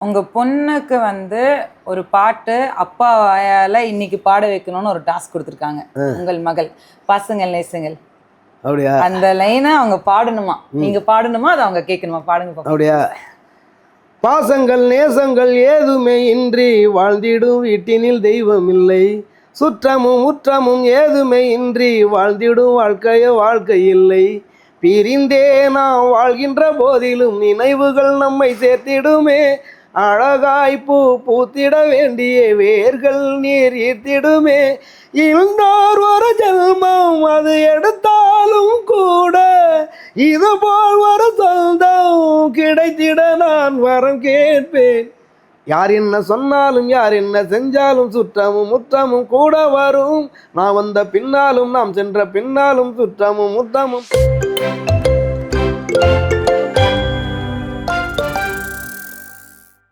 உங்க பொண்ணுக்கு வந்து ஒரு பாட்டு அப்பா வாயால இன்னைக்கு பாட வைக்கணும்னு ஒரு டாஸ்க் கொடுத்துருக்காங்க. உங்கள் மகள் பாசங்கள் நேசங்கள், அப்படியா? அந்த லைனை அவங்க பாடணுமா? நீங்க பாடணுமா, அதை அவங்க கேட்கணுமா? பாடுங்க பாப்போம். அப்படியா? பாசங்கள் நேசங்கள் ஏதுமே இன்றி வாழ்ந்திடும் வீட்டினில் தெய்வம் இல்லை. சுற்றமும் முற்றமும் ஏதுமே இன்றி வாழ்ந்திடும் வாழ்க்கை இல்லை. பிரிந்தே நாம் வாழ்கின்ற போதிலும் நினைவுகள் நம்மை சேர்த்திடுமே. அழகாய் பூத்திட வேண்டிய வேர்கள் நீர் ஈர்த்திடுமே. இன்னொரு ஒரு ஜென்மம் அது எடுத்தாலும் கூட இதுபோல் ஒரு சொந்தம் கிடைத்திட நான் வரம் கேட்பேன். யார் என்ன சொன்னாலும் யார் என்ன செஞ்சாலும் சுற்றமும் முற்றமும் கூட வரும். நான் வந்த பின்னாலும் நாம் சென்ற பின்னாலும் சுற்றமும் முற்றமும்